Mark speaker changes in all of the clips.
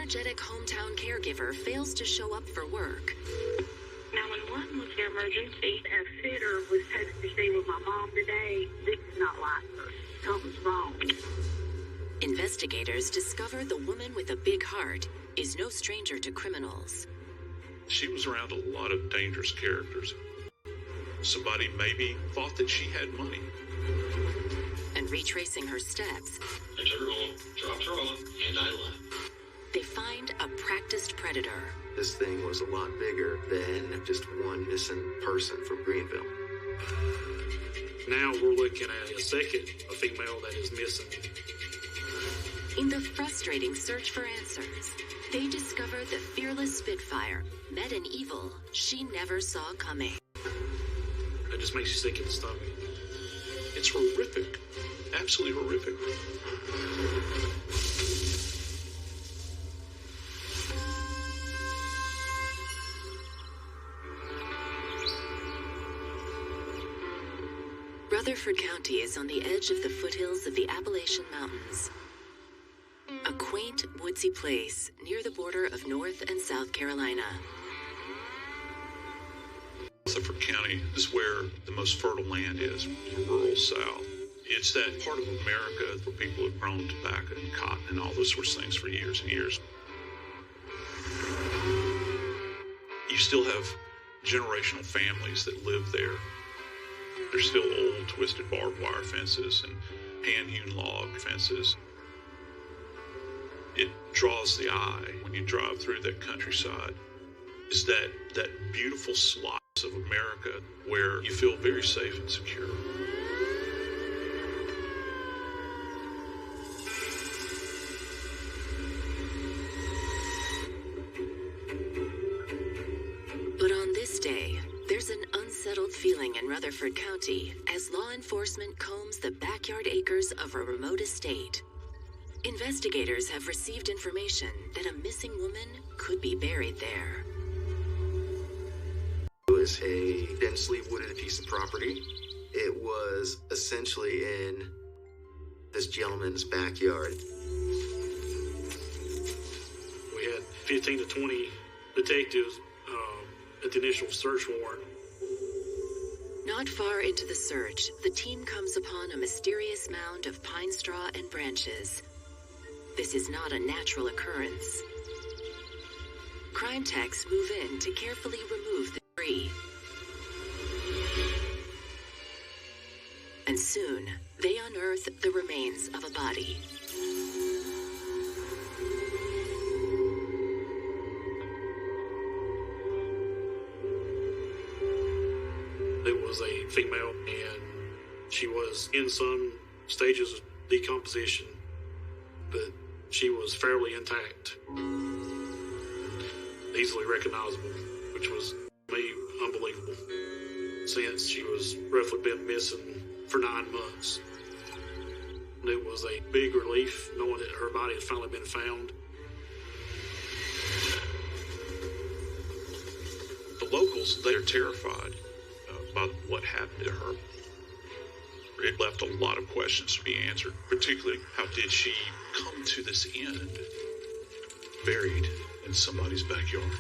Speaker 1: energetic hometown caregiver fails to show up for work.
Speaker 2: 911 was your emergency. A fitter was supposed to stay with my mom today. This is not like her. Something's wrong.
Speaker 1: Investigators discover the woman with a big heart is no stranger to criminals.
Speaker 3: She was around a lot of dangerous characters. Somebody maybe thought that she had money.
Speaker 1: And retracing her steps,
Speaker 4: I took her home, dropped her off, and I left.
Speaker 1: they find a practiced predator.
Speaker 5: This thing was a lot bigger than just one missing person from Greenville.
Speaker 6: Now we're looking at a female that is missing.
Speaker 1: In the frustrating search for answers, they discover the fearless Spitfire met an evil she never saw coming.
Speaker 6: It just makes you sick in the stomach.
Speaker 3: It's horrific. Absolutely horrific.
Speaker 1: Rutherford County is on the edge of the foothills of the Appalachian Mountains. A quaint, woodsy place near the border of North and South Carolina.
Speaker 3: Rutherford County is where the most fertile land is, the rural South. It's that part of America where people have grown tobacco and cotton and all those sorts of things for years and years. You still have generational families that live there. There's still old, twisted barbed wire fences and hand-hewn log fences. It draws the eye when you drive through that countryside. Is that beautiful slice of America where you feel very safe and secure.
Speaker 1: But on this day, there's an unsettled feeling in Rutherford County as law enforcement combs the backyard acres of a remote estate. Investigators have received information that a missing woman could be buried there.
Speaker 5: It was a densely wooded piece of property. It was essentially in this gentleman's backyard.
Speaker 6: We had 15 to 20 detectives at the initial search warrant.
Speaker 1: Not far into the search, the team comes upon a mysterious mound of pine straw and branches. This is not a natural occurrence. Crime techs move in to carefully remove the debris. And soon, they unearth the remains of a body.
Speaker 6: It was a female, and she was in some stages of decomposition, but she was fairly intact, easily recognizable, which was, to me, unbelievable, since she was roughly been missing for 9 months. It was a big relief knowing that her body had finally been found.
Speaker 3: The locals, they're terrified about what happened to her. It left a lot of questions to be answered, particularly how did she come to this end, buried in somebody's backyard.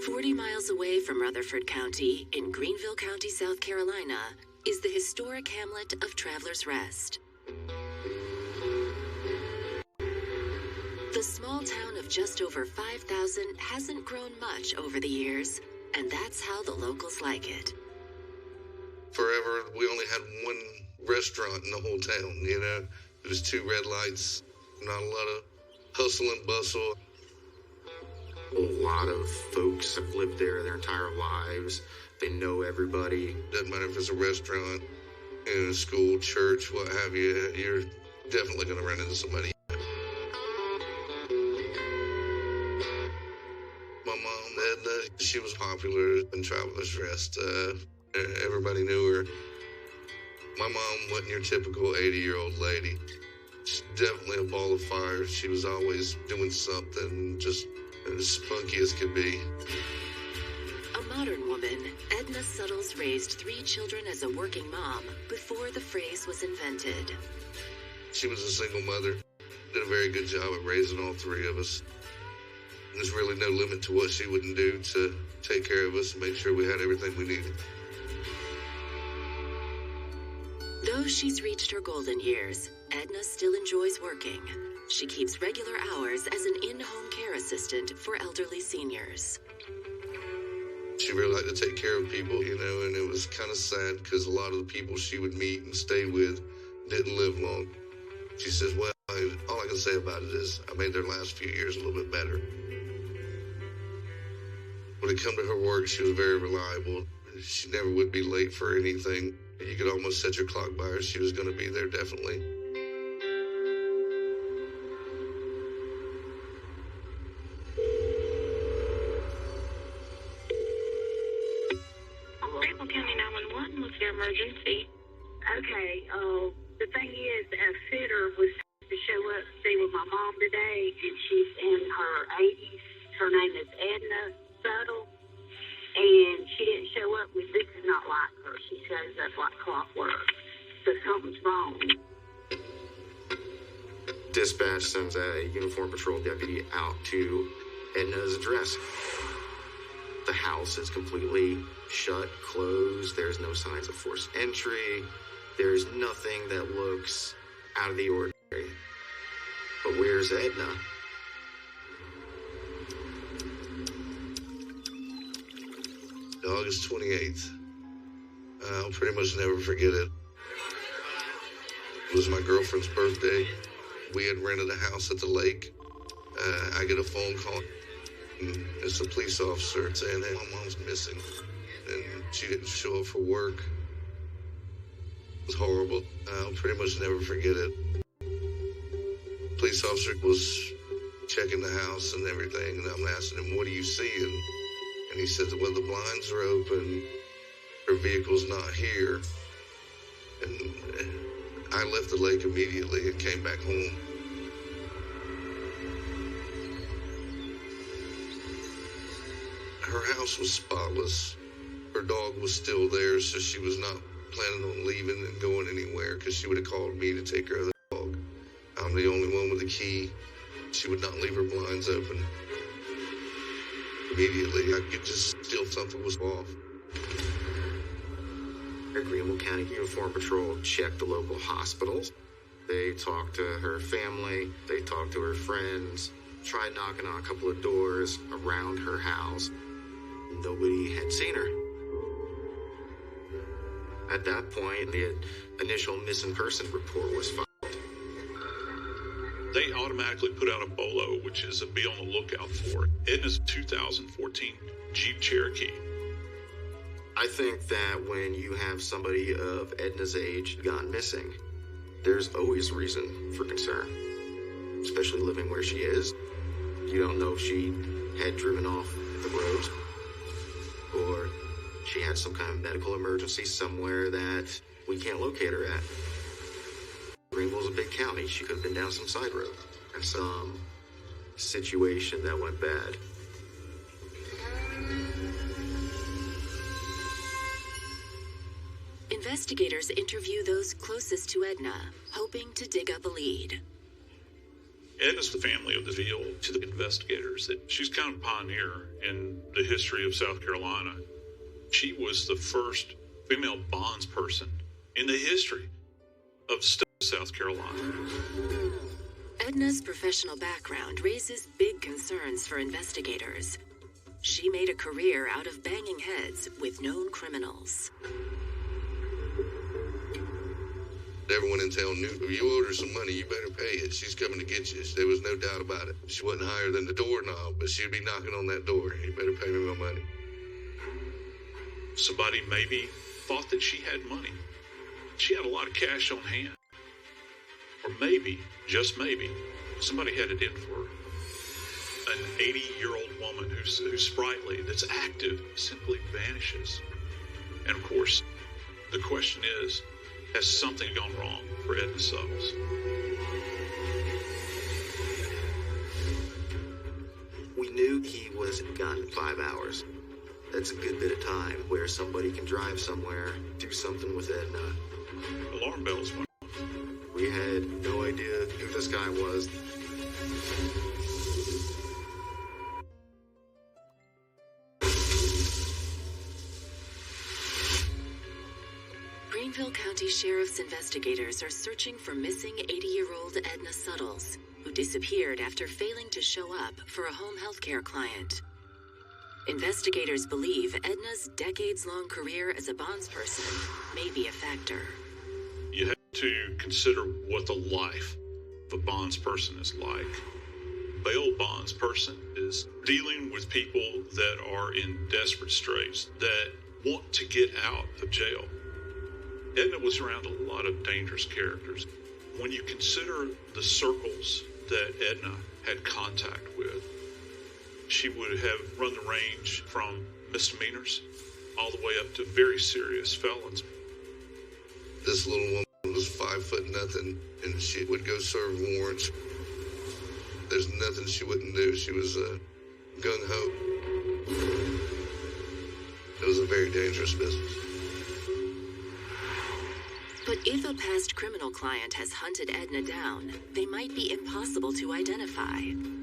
Speaker 1: 40 miles away from Rutherford County, in Greenville County, South Carolina, is the historic hamlet of Travelers Rest. The small town of just over 5,000 hasn't grown much over the years, and that's how the locals like it.
Speaker 7: Forever, we only had one restaurant in the whole town, you know? There was 2 red lights, not a lot of hustle and bustle.
Speaker 5: A lot of folks have lived there their entire lives. They know everybody.
Speaker 7: Doesn't matter if it's a restaurant, in a school, church, what have you, you're definitely going to run into somebody. My mom, Edna, she was popular in Travelers Rest. Everybody knew her. My mom wasn't your typical 80-year-old lady. She's definitely a ball of fire. She was always doing something, just as spunky as could be.
Speaker 1: A modern woman, Edna Suttles raised 3 children as a working mom before the phrase was invented.
Speaker 7: She was a single mother, did a very good job at raising all 3 of us. There's really no limit to what she wouldn't do to take care of us and make sure we had everything we needed.
Speaker 1: Though she's reached her golden years, Edna still enjoys working. She keeps regular hours as an in-home care assistant for elderly seniors.
Speaker 7: She really liked to take care of people, and it was kind of sad because a lot of the people she would meet and stay with didn't live long. She says, well, all I can say about it is I made their last few years a little bit better. When it come to her work, she was very reliable. She never would be late for anything. You could almost set your clock by her. She was going to be there, definitely.
Speaker 2: Franklin County 911 was your emergency. Okay, the thing is, a fitter was to show up to see with my mom today, and she's in her 80s. Her name is Edna Suttle, and she didn't show up. This is not like her. She shows up like clockwork. So something's wrong.
Speaker 5: Dispatch sends a uniformed patrol deputy out to Edna's address. The house is completely shut, closed. There's no signs of forced entry. There's nothing that looks out of the ordinary. But where's Edna?
Speaker 7: August 28th. I'll pretty much never forget it. It was my girlfriend's birthday. We had rented a house at the lake. I get a phone call. It's a police officer saying, hey, my mom's missing. And she didn't show up for work. It was horrible. I'll pretty much never forget it. Police officer was checking the house and everything, and I'm asking him, what are you seeing? And he said, well, the blinds are open. Her vehicle's not here. And I left the lake immediately and came back home. Her house was spotless. Her dog was still there, so she was not planning on leaving and going anywhere because she would have called me to take care of the dog. I'm the only one with the key. She would not leave her blinds open. Immediately, I could just feel something was off.
Speaker 5: Greenville County Uniform Patrol checked the local hospitals. They talked to her family. They talked to her friends. Tried knocking on a couple of doors around her house. Nobody had seen her. At that point, the initial missing person report was filed.
Speaker 3: They automatically put out a BOLO, which is a be on the lookout for. Edna's 2014 Jeep Cherokee.
Speaker 5: I think that when you have somebody of Edna's age gone missing, there's always reason for concern, especially living where she is. You don't know if she had driven off the road or she had some kind of medical emergency somewhere that we can't locate her at. Greenville's a big county. She could have been down some side road and some situation that went bad.
Speaker 1: Investigators interview those closest to Edna, hoping to dig up a lead.
Speaker 3: Edna's the family of the veal to the investigators that she's kind of a pioneer in the history of South Carolina. She was the first female bondsperson in the history of South Carolina.
Speaker 1: Edna's professional background raises big concerns for investigators. She made a career out of banging heads with known criminals.
Speaker 7: Everyone in town knew if you owed her some money, you better pay it. She's coming to get you. There was no doubt about it. She wasn't higher than the doorknob, but she'd be knocking on that door. You better pay me my money.
Speaker 3: Somebody maybe thought that she had money. She had a lot of cash on hand. Or maybe, just maybe, somebody had it in for her. An 80-year-old woman who's sprightly, that's active, simply vanishes. And of course, the question is, Has something gone wrong for Edna Suttles?
Speaker 5: We knew he was gone 5 hours. That's a good bit of time where somebody can drive somewhere, do something with Edna.
Speaker 3: Alarm bells went.
Speaker 5: We had no idea who this guy was.
Speaker 1: Greenville County Sheriff's investigators are searching for missing 80-year-old Edna Suttles, who disappeared after failing to show up for a home health care client. Investigators believe Edna's decades-long career as a bondsperson may be a factor.
Speaker 3: You have to consider what the life of a bondsperson is like. A bail bondsperson is dealing with people that are in desperate straits, that want to get out of jail. Edna was around a lot of dangerous characters. When you consider the circles that Edna had contact with, she would have run the range from misdemeanors all the way up to very serious felons.
Speaker 7: This little woman was 5 foot nothing, and she would go serve warrants. There's nothing she wouldn't do. She was gung-ho. It was a very dangerous business.
Speaker 1: But if a past criminal client has hunted Edna down, they might be impossible to identify,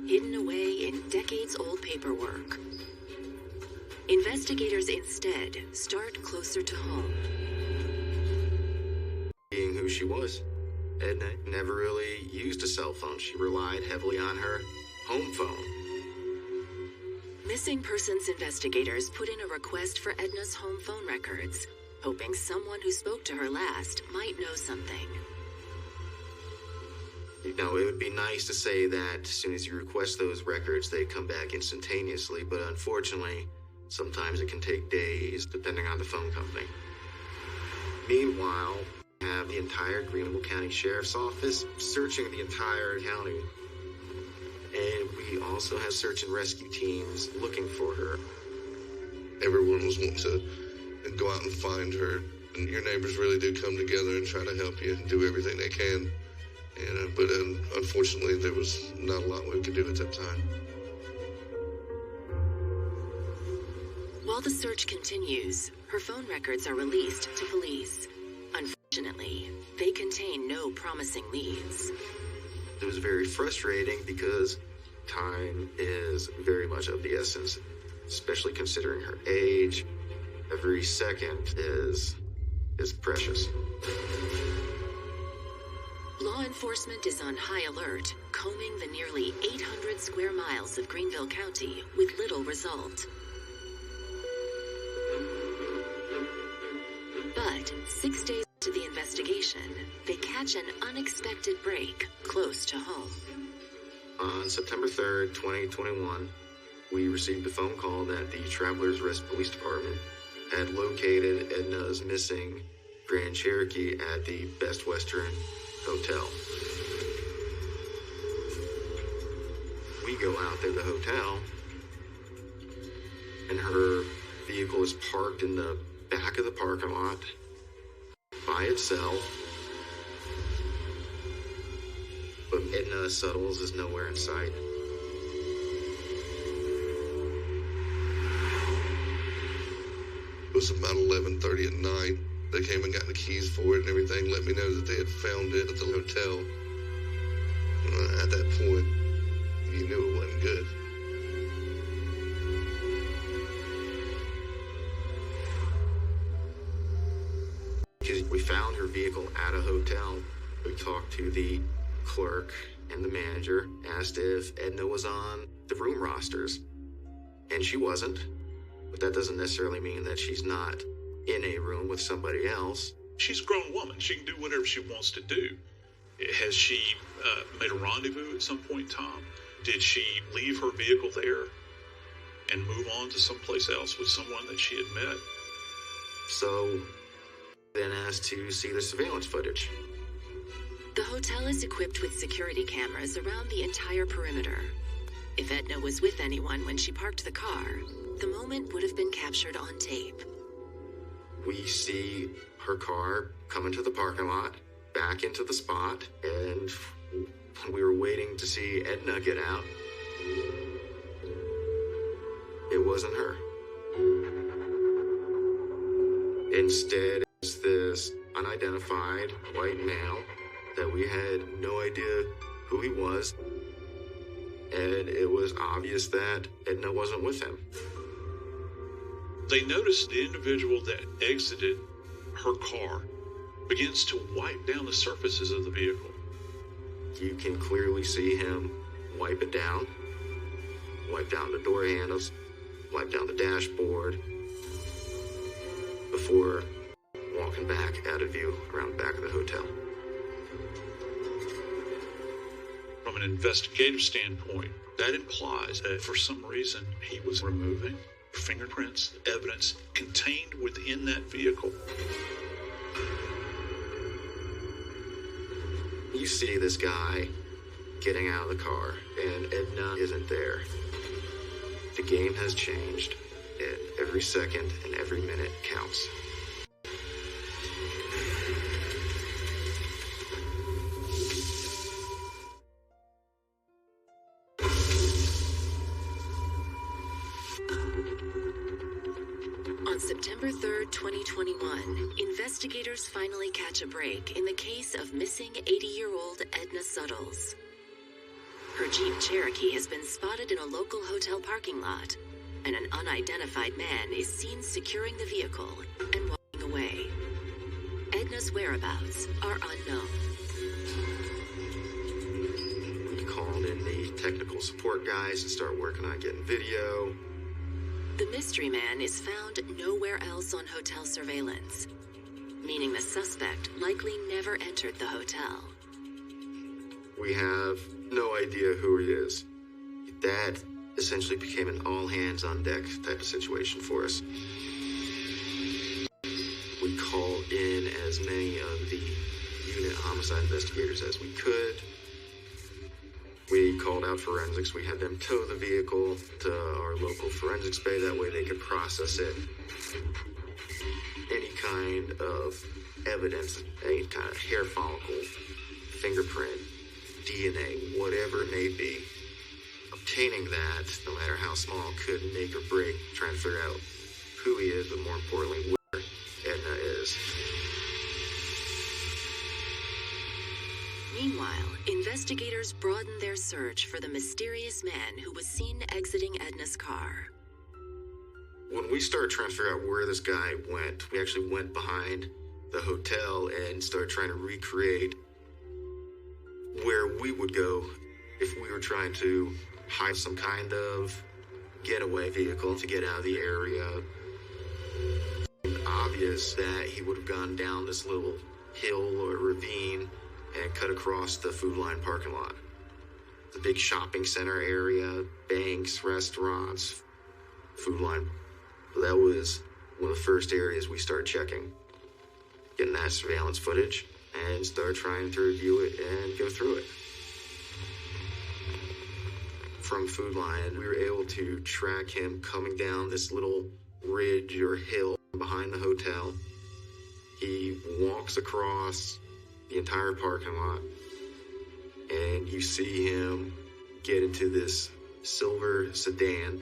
Speaker 1: hidden away in decades-old paperwork. Investigators instead start closer to home.
Speaker 5: Being who she was, Edna never really used a cell phone. She relied heavily on her home phone.
Speaker 1: Missing persons investigators put in a request for Edna's home phone records, hoping someone who spoke to her last might know something.
Speaker 5: You know, it would be nice to say that as soon as you request those records, they come back instantaneously, but unfortunately, sometimes it can take days, depending on the phone company. Meanwhile, we have the entire Greenville County Sheriff's Office searching the entire county. And we also have search and rescue teams looking for her.
Speaker 7: Everyone was wanting to go out and find her, and your neighbors really do come together and try to help you and do everything they can. And but unfortunately, there was not a lot we could do at that time.
Speaker 1: While the search continues, her phone records are released to police. Unfortunately, they contain no promising leads.
Speaker 5: It was very frustrating because time is very much of the essence, especially considering her age. Every second is precious.
Speaker 1: Law enforcement is on high alert, combing the nearly 800 square miles of Greenville County with little result. But 6 days into the investigation, they catch an unexpected break close to home.
Speaker 5: On September 3rd, 2021, we received a phone call that the Travelers Rest Police Department had located Edna's missing Grand Cherokee at the Best Western Hotel. We go out there to the hotel, and her vehicle is parked in the back of the parking lot by itself. But Edna Suttles is nowhere in sight.
Speaker 7: It was about 11:30 at night. They came and got the keys for it and everything, let me know that they had found it at the hotel. At that point, you knew it wasn't good.
Speaker 5: Because we found her vehicle at a hotel. We talked to the clerk and the manager, asked if Edna was on the room rosters. And she wasn't. But that doesn't necessarily mean that she's not in a room with somebody else.
Speaker 3: She's a grown woman. She can do whatever she wants to do. Has she made a rendezvous at some point in time? Did she leave her vehicle there and move on to someplace else with someone that she had met?
Speaker 5: So then asked to see the surveillance footage.
Speaker 1: The hotel is equipped with security cameras around the entire perimeter. If Edna was with anyone when she parked the car, the moment would have been captured on tape.
Speaker 5: We see her car come into the parking lot, back into the spot, and we were waiting to see Edna get out. It wasn't her. Instead, it's this unidentified white male that we had no idea who he was, and it was obvious that Edna wasn't with him.
Speaker 3: They noticed the individual that exited her car begins to wipe down the surfaces of the vehicle.
Speaker 5: You can clearly see him wipe it down, wipe down the door handles, wipe down the dashboard, before walking back out of view around the back of the hotel.
Speaker 3: From an investigative standpoint, that implies that for some reason he was removing fingerprints, evidence contained within that vehicle.
Speaker 5: You see this guy getting out of the car, and Edna isn't there. The game has changed, and every second and every minute counts.
Speaker 1: On September 3rd, 2021, investigators finally catch a break in the case of missing 80-year-old Edna Suttles. Her Jeep Cherokee has been spotted in a local hotel parking lot, and an unidentified man is seen securing the vehicle and walking away. Edna's whereabouts are unknown.
Speaker 5: We called in the technical support guys to start working on getting video.
Speaker 1: The mystery man is found nowhere else on hotel surveillance, meaning the suspect likely never entered the hotel.
Speaker 5: We have no idea who he is. That essentially became an all-hands-on-deck type of situation for us. We called in as many of the unit homicide investigators as we could. We called out forensics. We had them tow the vehicle to our local forensics bay. That way they could process it. Any kind of evidence, any kind of hair follicle, fingerprint, DNA, whatever it may be. Obtaining that, no matter how small, could make or break trying to figure out who he is, but more importantly, where Edna is.
Speaker 1: Meanwhile, investigators broaden their search for the mysterious man who was seen exiting Edna's car.
Speaker 5: When we started trying to figure out where this guy went, we actually went behind the hotel and started trying to recreate where we would go if we were trying to hide some kind of getaway vehicle to get out of the area. It's obvious that he would have gone down this little hill or ravine and cut across the Food Line parking lot. The big shopping center area, banks, restaurants, Food Line. That was one of the first areas we started checking. Getting that surveillance footage and start trying to review it and go through it. From Food Line, we were able to track him coming down this little ridge or hill behind the hotel. He walks across the entire parking lot, and you see him get into this silver sedan.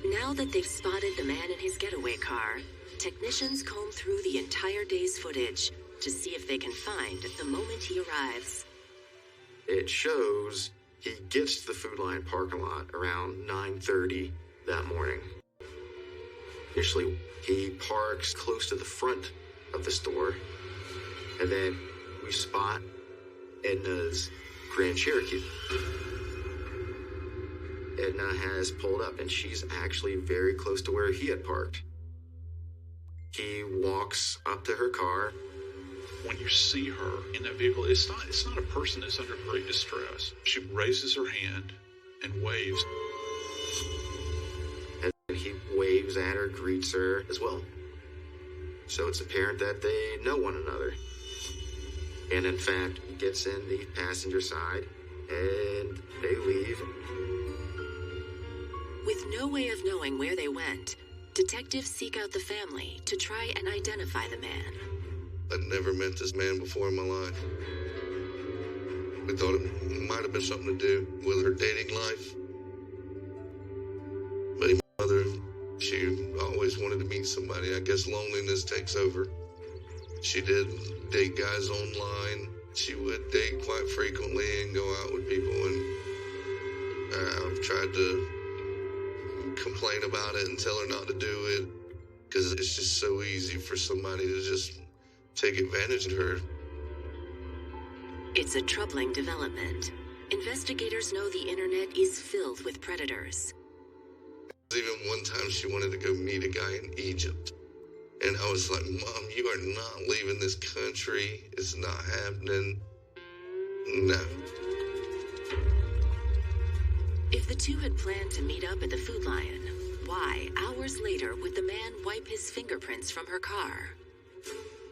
Speaker 1: Now that they've spotted the man in his getaway car, technicians comb through the entire day's footage to see if they can find the moment he arrives.
Speaker 5: It shows he gets to the Food Line parking lot around 9:30 that morning. Initially, he parks close to the front of the store, and then we spot Edna's Grand Cherokee. Edna has pulled up, and she's actually very close to where he had parked. He walks up to her car.
Speaker 3: When you see her in that vehicle, it's not a person that's under great distress. She raises her hand and waves.
Speaker 5: And he waves at her, greets her as well. So it's apparent that they know one another. And in fact, he gets in the passenger side, and they leave.
Speaker 1: With no way of knowing where they went, detectives seek out the family to try and identify the man.
Speaker 7: I'd never met this man before in my life. We thought it might have been something to do with her dating life. But my mother, she always wanted to meet somebody. I guess loneliness takes over. She did date guys online. She would date quite frequently and go out with people, and I've tried to complain about it and tell her not to do it, because it's just so easy for somebody to just take advantage of her.
Speaker 1: It's a troubling development. Investigators know the internet is filled with predators.
Speaker 7: Even one time she wanted to go meet a guy in Egypt. And I was like, Mom, you are not leaving this country. It's not happening. No.
Speaker 1: If the two had planned to meet up at the Food Lion, why, hours later, would the man wipe his fingerprints from her car?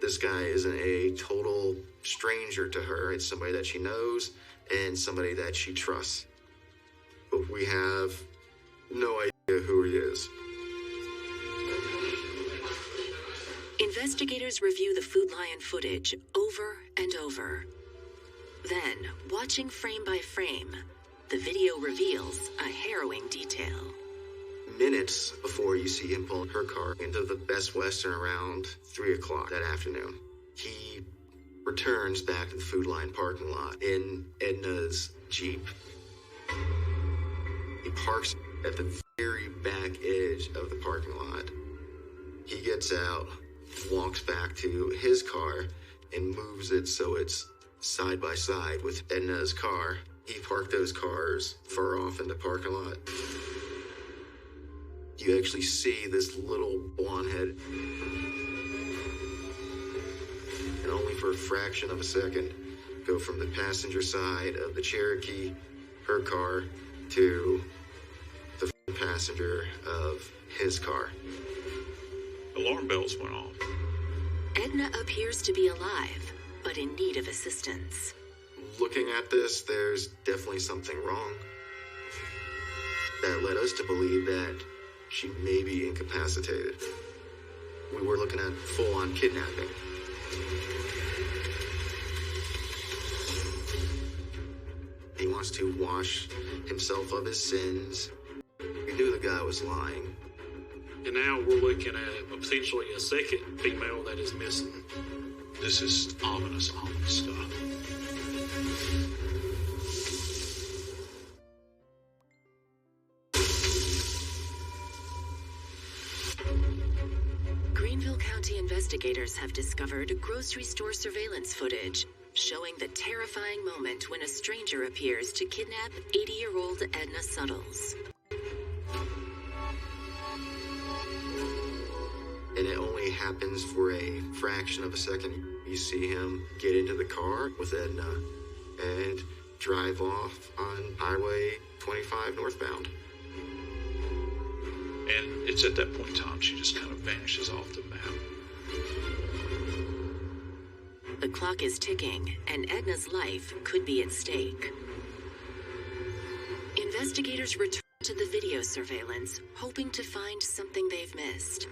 Speaker 5: This guy isn't a total stranger to her. It's somebody that she knows and somebody that she trusts. But we have no idea who he is.
Speaker 1: Investigators review the Food Lion footage over and over. Then, watching frame by frame, the video reveals a harrowing detail.
Speaker 5: Minutes before you see him pull her car into the Best Western around 3 o'clock that afternoon, he returns back to the Food Lion parking lot in Edna's Jeep. He parks at the very back edge of the parking lot. He gets out, walks back to his car, and moves it so it's side by side with Edna's car. He parked those cars far off in the parking lot. You actually see this little blonde head, and only for a fraction of a second, go from the passenger side of the Cherokee, her car, to the passenger of his car.
Speaker 3: Alarm bells went off.
Speaker 1: Edna appears to be alive, but in need of assistance.
Speaker 5: Looking at this, there's definitely something wrong. That led us to believe that she may be incapacitated. We were looking at full-on kidnapping. He wants to wash himself of his sins. We knew the guy was lying.
Speaker 6: And now we're looking at potentially a second female that is missing.
Speaker 3: This is ominous stuff.
Speaker 1: Greenville County investigators have discovered grocery store surveillance footage showing the terrifying moment when a stranger appears to kidnap 80-year-old Edna Suttles.
Speaker 5: And it only happens for a fraction of a second. You see him get into the car with Edna and drive off on Highway 25 northbound.
Speaker 3: And it's at that point in time she just kind of vanishes off the map.
Speaker 1: The clock is ticking, and Edna's life could be at stake. Investigators return to the video surveillance, hoping to find something they've missed.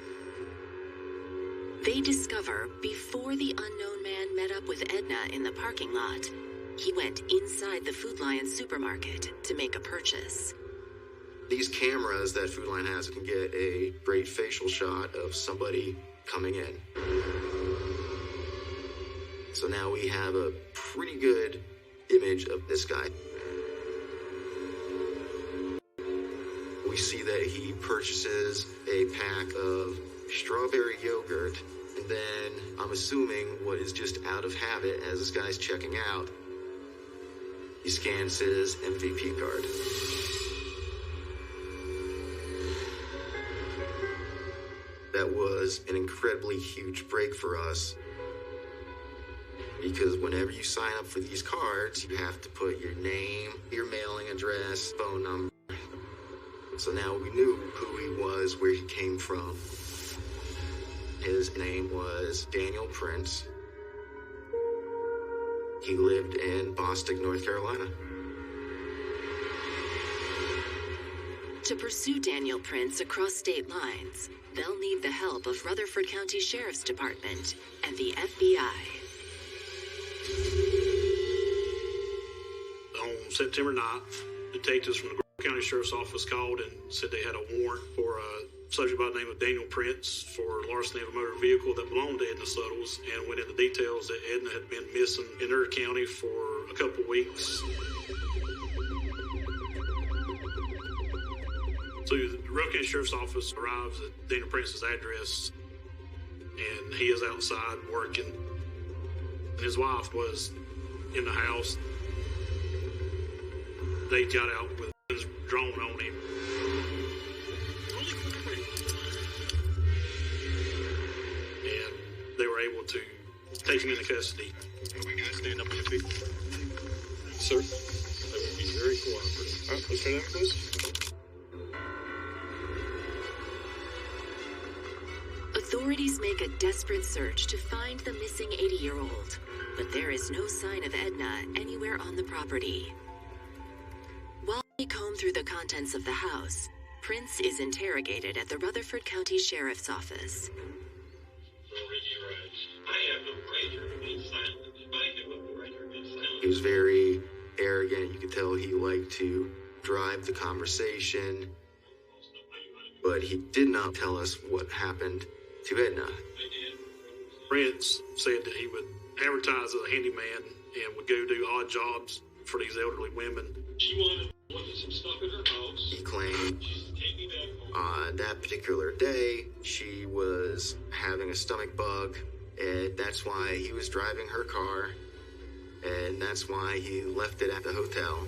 Speaker 1: They discover before the unknown man met up with Edna in the parking lot, he went inside the Food Lion supermarket to make a purchase.
Speaker 5: These cameras that Food Lion has can get a great facial shot of somebody coming in. So now we have a pretty good image of this guy. We see that he purchases a pack of strawberry yogurt, and then I'm assuming what is just out of habit as this guy's checking out, he scans his MVP card. That was an incredibly huge break for us, because whenever you sign up for these cards, you have to put your name, your mailing address, phone number. So now we knew who he was, where he came from. His name was Daniel Prince. He lived in Bostic, North Carolina.
Speaker 1: To pursue Daniel Prince across state lines, they'll need the help of Rutherford County Sheriff's Department and the FBI.
Speaker 6: On September 9th, detectives from the Grove County Sheriff's Office called and said they had a warrant for a subject by the name of Daniel Prince for larceny of a motor vehicle that belonged to Edna Suttles, and went into details that Edna had been missing in her county for a couple weeks. So the Grove County Sheriff's Office arrives at Daniel Prince's address, and he is outside working. And his wife was in the house. They got out with guns drawn on him. And they were able to take him into custody.
Speaker 3: We guys stand up on your feet.
Speaker 6: Sir, they will be very cooperative.
Speaker 3: All right, let's try that, please.
Speaker 1: Authorities make a desperate search to find the missing 80-year-old, but there is no sign of Edna anywhere on the property. While they comb through the contents of the house, Prince is interrogated at the Rutherford County Sheriff's Office.
Speaker 5: He was very arrogant. You could tell he liked to drive the conversation, but he did not tell us what happened to Edna.
Speaker 6: Prince said that he would advertise as a handyman and would go do odd jobs for these elderly women.
Speaker 4: She wanted some stuff in her house.
Speaker 5: He claimed
Speaker 4: She's taking that home.
Speaker 5: on that particular day she was having a stomach bug, and that's why he was driving her car, and that's why he left it at the hotel,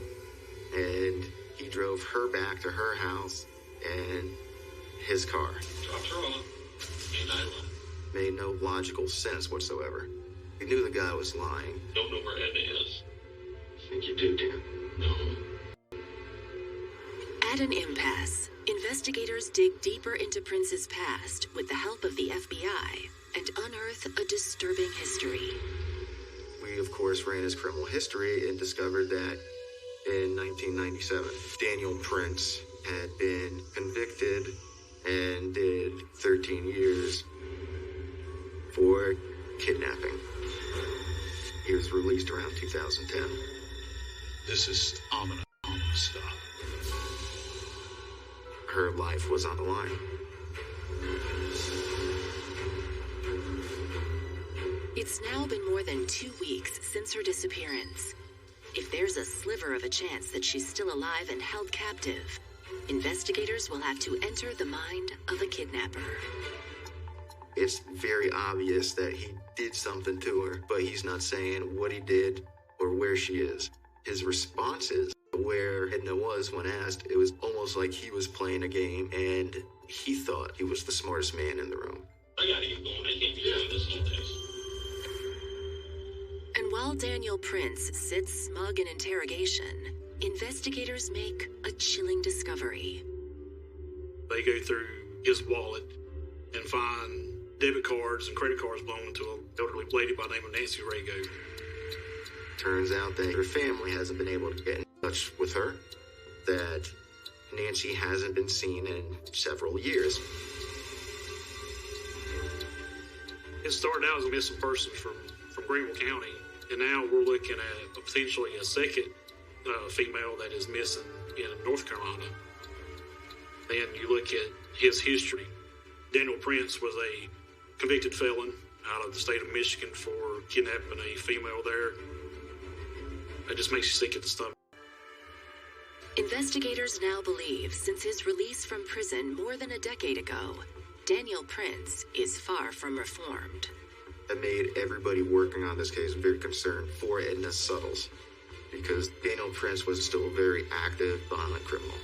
Speaker 5: and he drove her back to her house and his car.
Speaker 4: Dropped her off, and I left.
Speaker 5: Made no logical sense whatsoever. He knew the guy was lying.
Speaker 4: Don't know where Edna is.
Speaker 5: I think you do, Dan.
Speaker 4: No.
Speaker 1: At an impasse, investigators dig deeper into Prince's past with the help of the FBI and unearth a disturbing history.
Speaker 5: We, of course, ran his criminal history and discovered that in 1997, Daniel Prince had been convicted and did 13 years for kidnapping. He was released around 2010.
Speaker 3: This is ominous stuff.
Speaker 5: Her life was on the line.
Speaker 1: It's now been more than 2 weeks since her disappearance. If there's a sliver of a chance that she's still alive and held captive, investigators will have to enter the mind of a kidnapper.
Speaker 5: It's very obvious that he did something to her, but he's not saying what he did or where she is. His responses, where Edna was when asked, it was almost like he was playing a game and he thought he was the smartest man in the room.
Speaker 4: I gotta get going. I can't be doing this all day.
Speaker 1: And while Daniel Prince sits smug in interrogation, investigators make a chilling discovery.
Speaker 6: They go through his wallet and find debit cards and credit cards belonging to an elderly lady by the name of Nancy Rago.
Speaker 5: Turns out that her family hasn't been able to get in touch with her, that Nancy hasn't been seen in several years.
Speaker 6: It started out as a missing person from Greenville County, and now we're looking at potentially a second female that is missing in North Carolina. Then you look at his history. Daniel Prince was a convicted felon out of the state of Michigan for kidnapping a female there. That just makes you sick at the stomach.
Speaker 1: Investigators now believe since his release from prison more than a decade ago, Daniel Prince is far from reformed.
Speaker 5: That made everybody working on this case very concerned for Edna Suttles, because Daniel Prince was still a very active, violent criminal.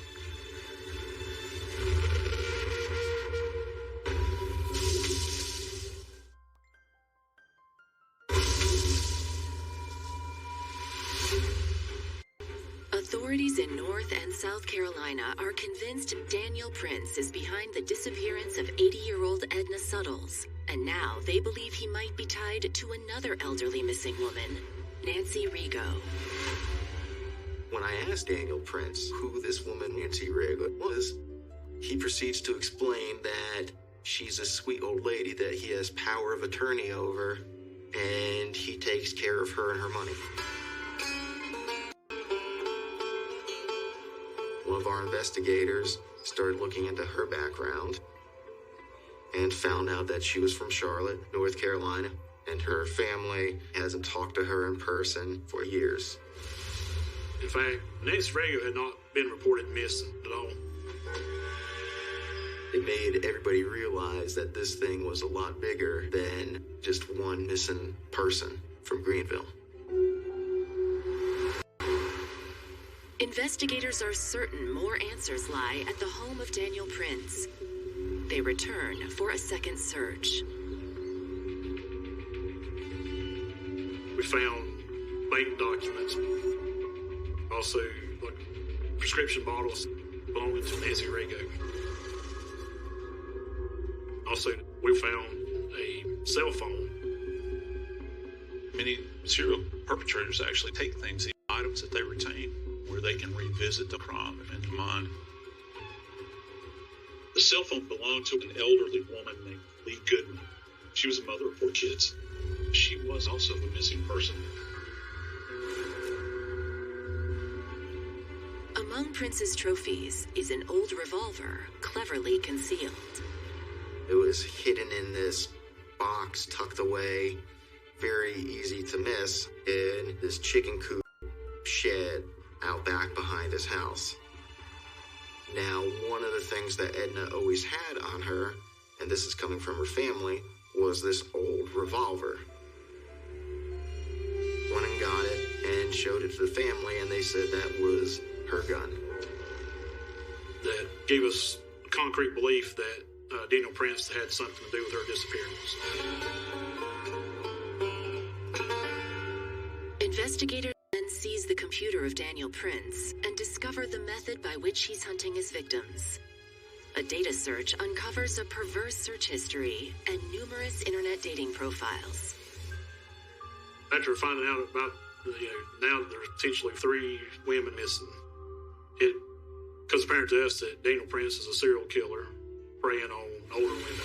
Speaker 1: Authorities in North and South Carolina are convinced Daniel Prince is behind the disappearance of 80-year-old Edna Suttles, and now they believe he might be tied to another elderly missing woman, Nancy Rago.
Speaker 5: When I asked Daniel Prince who this woman Nancy Rago was, he proceeds to explain that she's a sweet old lady that he has power of attorney over, and he takes care of her and her money. One of our investigators started looking into her background and found out that she was from Charlotte, North Carolina, and her family hasn't talked to her in person for years.
Speaker 6: In fact, Nancy Rego had not been reported missing at all.
Speaker 5: It made everybody realize that this thing was a lot bigger than just one missing person from Greenville.
Speaker 1: Investigators are certain more answers lie at the home of Daniel Prince. They return for a second search.
Speaker 6: We found bank documents, also like prescription bottles belonging to Nancy Rego. Also, we found a cell phone.
Speaker 3: Many serial perpetrators actually take things, the items that they retain, where they can revisit the crime in their mind. The cell phone belonged to an elderly woman named Lee Goodman. She was a mother of 4 kids. She was also a missing person.
Speaker 1: Among Prince's trophies is an old revolver, cleverly concealed.
Speaker 5: It was hidden in this box tucked away, very easy to miss, in this chicken coop shed out back behind his house. Now, one of the things that Edna always had on her, and this is coming from her family, was this old revolver. Went and got it and showed it to the family, and they said that was her gun.
Speaker 6: That gave us concrete belief that Daniel Prince had something to do with her disappearance.
Speaker 1: Investigators then seize the computer of Daniel Prince and discover the method by which he's hunting his victims. A data search uncovers a perverse search history and numerous internet dating profiles.
Speaker 6: After finding out about, now there's potentially 3 women missing, it becomes apparent to us that Daniel Prince is a serial killer preying on older women.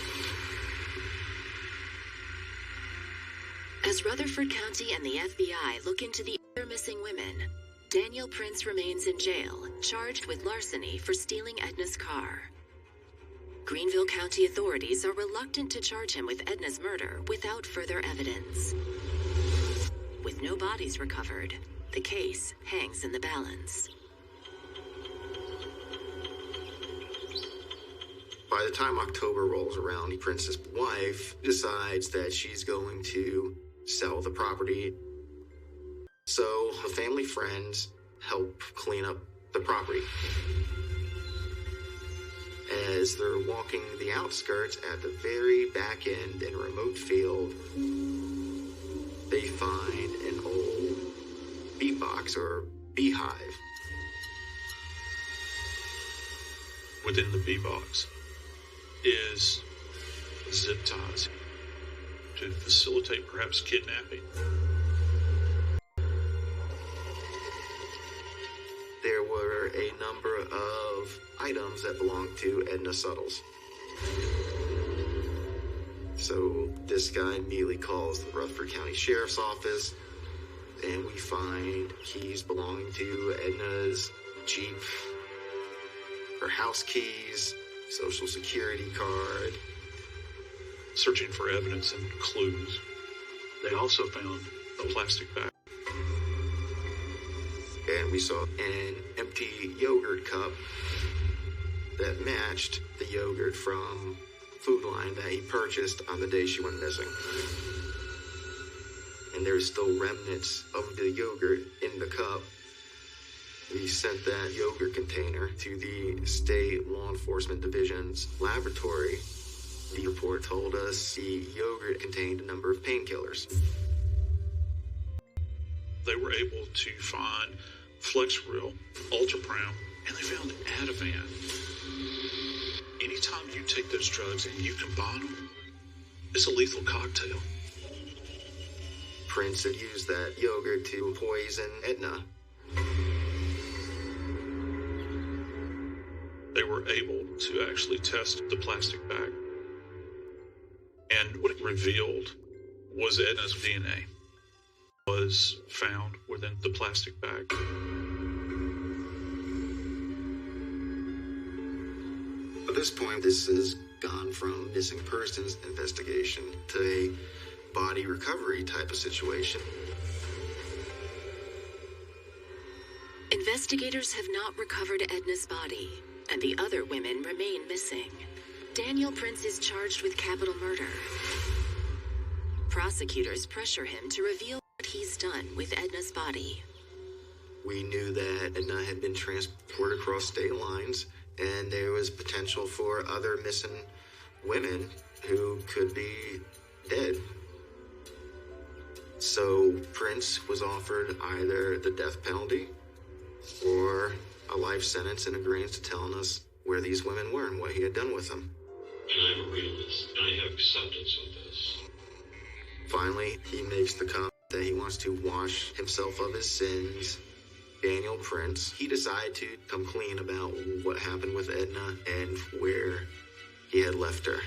Speaker 1: As Rutherford County and the FBI look into the other missing women, Daniel Prince remains in jail, charged with larceny for stealing Edna's car. Greenville County authorities are reluctant to charge him with Edna's murder without further evidence. With no bodies recovered, the case hangs in the balance.
Speaker 5: By the time October rolls around, Prince's wife decides that she's going to sell the property. So the family friends help clean up the property. As they're walking the outskirts at the very back end in a remote field, they find an old beatbox or beehive.
Speaker 3: Within the bee box is zip ties to facilitate perhaps kidnapping.
Speaker 5: There were a number of items that belonged to Edna Suttles. So this guy immediately calls the Rutherford County Sheriff's Office, and we find keys belonging to Edna's Jeep, her house keys, Social Security card.
Speaker 3: Searching for evidence and clues, they also found a plastic bag.
Speaker 5: And we saw an empty yogurt cup that matched the yogurt from Food Line that he purchased on the day she went missing. And there's still remnants of the yogurt in the cup. We sent that yogurt container to the State Law Enforcement Division's laboratory. The report told us the yogurt contained a number of painkillers.
Speaker 3: They were able to find Flexeril, Ultrapram, and they found Ativan. Anytime you take those drugs and you combine them, it's a lethal cocktail.
Speaker 5: Prince had used that yogurt to poison Edna.
Speaker 3: they were able to actually test the plastic bag. And what it revealed was Edna's DNA was found within the plastic bag.
Speaker 5: At this point, this has gone from missing persons investigation to a body recovery type of situation.
Speaker 1: Investigators have not recovered Edna's body, and the other women remain missing. Daniel Prince is charged with capital murder. Prosecutors pressure him to reveal what he's done with Edna's body.
Speaker 5: We knew that Edna had been transported across state lines, and there was potential for other missing women who could be dead. So Prince was offered either the death penalty or a life sentence in agreement to telling us where these women were and what he had done with them.
Speaker 4: And I'm a realist. I have acceptance of this.
Speaker 5: Finally, he makes the comment that he wants to wash himself of his sins. Daniel Prince, he decided to come clean about what happened with Edna and where he had left her.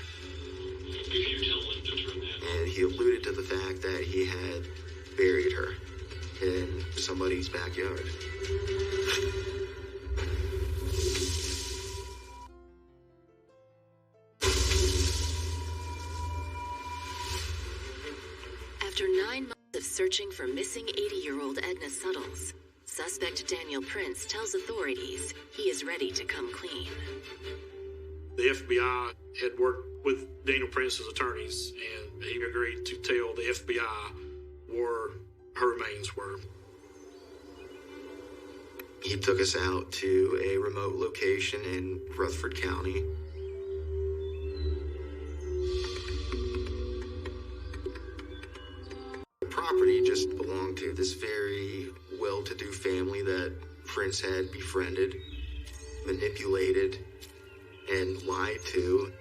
Speaker 4: If you tell him to turn that
Speaker 5: And he alluded to the fact that he had buried her in somebody's backyard.
Speaker 1: After 9 months of searching for missing 80-year-old Edna Suttles, suspect Daniel Prince tells authorities he is ready to come clean.
Speaker 6: The FBI had worked with Daniel Prince's attorneys, and he agreed to tell the FBI where her remains were.
Speaker 5: He took us out to a remote location in Rutherford County. The property just belonged to this very well-to-do family that Prince had befriended, manipulated, and lied to.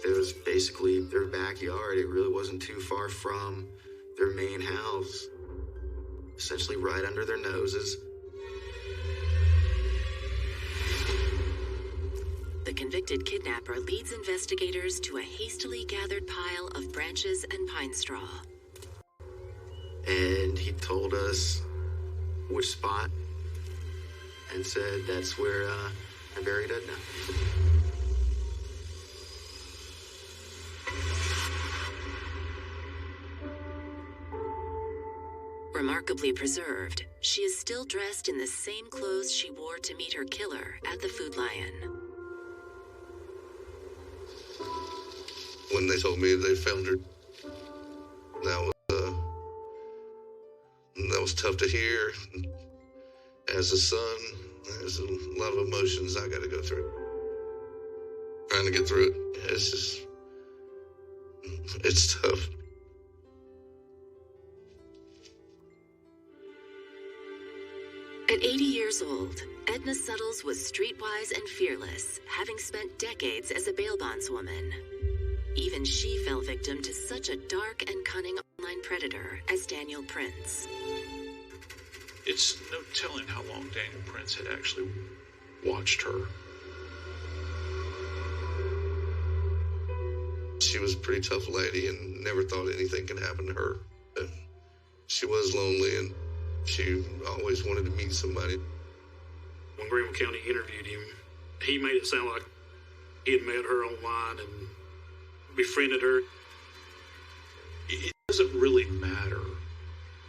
Speaker 5: It was basically their backyard. It really wasn't too far from their main house, essentially right under their noses.
Speaker 1: The convicted kidnapper leads investigators to a hastily gathered pile of branches and pine straw.
Speaker 5: And he told us which spot and said that's where I buried Edna.
Speaker 1: Remarkably preserved, she is still dressed in the same clothes she wore to meet her killer at the Food Lion.
Speaker 7: When they told me they found her, that was tough to hear. As a son, there's a lot of emotions I got to go through. Trying to get through it, it's tough.
Speaker 1: At 80 years old, Edna Suttles was streetwise and fearless, having spent decades as a bail bondswoman. Even she fell victim to such a dark and cunning online predator as Daniel Prince.
Speaker 3: It's no telling how long Daniel Prince had actually watched her.
Speaker 7: She was a pretty tough lady and never thought anything could happen to her. She was lonely and she always wanted to meet somebody.
Speaker 6: When Greenville County interviewed him, he made it sound like he had met her online and befriended her.
Speaker 3: It doesn't really matter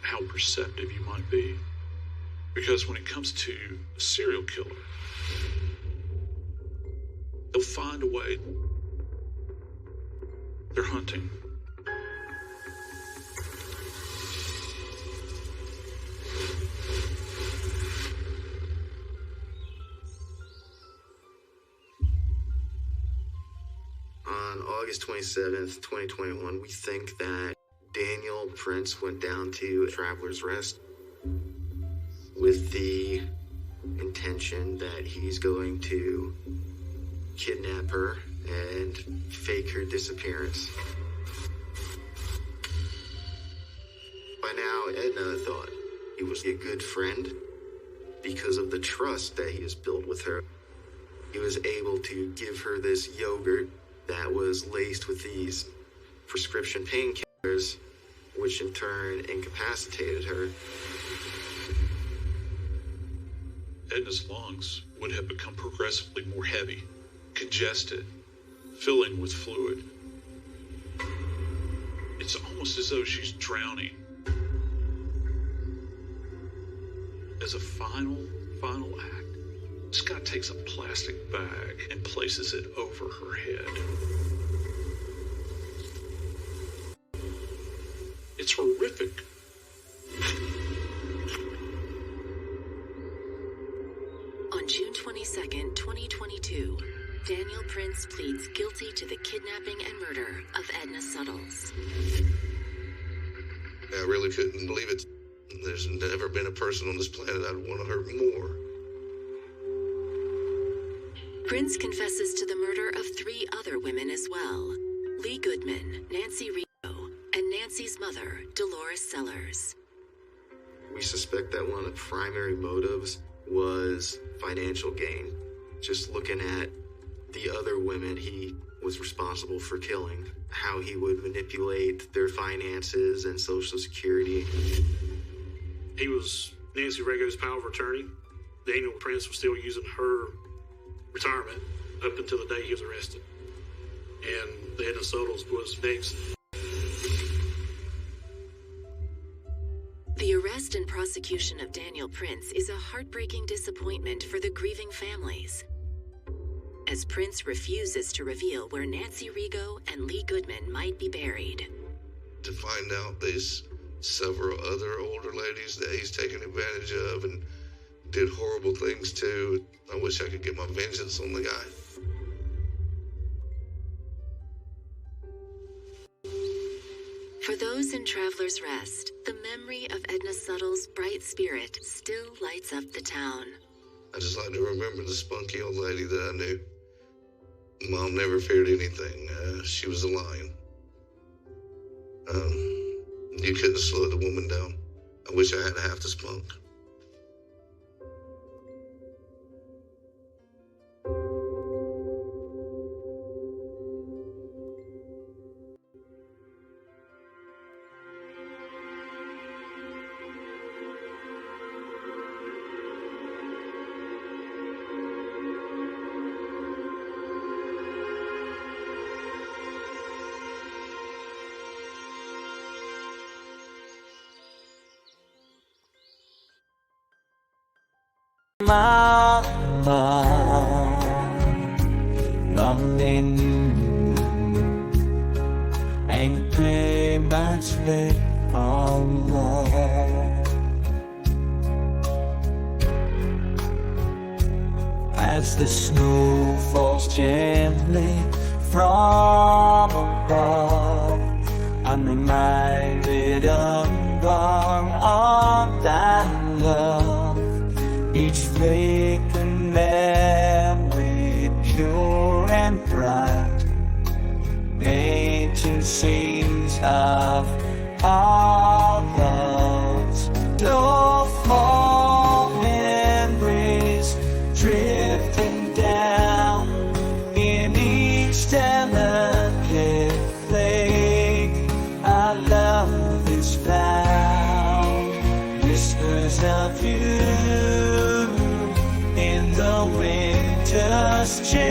Speaker 3: how perceptive you might be, because when it comes to a serial killer, they'll find a way. They're hunting.
Speaker 5: On August 27th, 2021, we think that Daniel Prince went down to Traveler's Rest with the intention that he's going to kidnap her and fake her disappearance. By now, Edna thought he was a good friend because of the trust that he has built with her. he was able to give her this yogurt that was laced with these prescription painkillers, which in turn incapacitated her.
Speaker 3: Edna's lungs would have become progressively more heavy, congested, filling with fluid. It's almost as though she's drowning. As a final act, Scott takes a plastic bag and places it over her head. It's horrific.
Speaker 1: On June 22nd, 2022, Daniel Prince pleads guilty to the kidnapping and murder of Edna Suttles.
Speaker 7: I really couldn't believe it. There's never been a person on this planet I'd want to hurt more.
Speaker 1: Prince confesses to the murder of 3 other women as well: Lee Goodman, Nancy Rigo, and Nancy's mother, Dolores Sellers.
Speaker 5: We suspect that one of the primary motives was financial gain. Just looking at the other women he was responsible for killing, how he would manipulate their finances and Social Security.
Speaker 6: He was Nancy Rigo's power of attorney. Daniel Prince was still using her retirement up until the day he was arrested. And Edna Suttles was next.
Speaker 1: The arrest and prosecution of Daniel Prince is a heartbreaking disappointment for the grieving families, as Prince refuses to reveal where Nancy Rigo and Lee Goodman might be buried.
Speaker 7: To find out there's several other older ladies that he's taken advantage of and did horrible things to, I wish I could get my vengeance on the guy.
Speaker 1: For those in Traveler's Rest, the memory of Edna Suttles' bright spirit still lights up the town.
Speaker 7: I just like to remember the spunky old lady that I knew. Mom never feared anything. She was a lion. You couldn't slow the woman down. I wish I had half the spunk.
Speaker 8: Mama, loving ain't pretty much it all more. As the snow falls gently from above, I'm reminded of that love. Each fleeting memory, pure and bright, ancient scenes of our loves. No memories drifting down in each delicate flake. Our love is found, whispers of you in the winter's chill.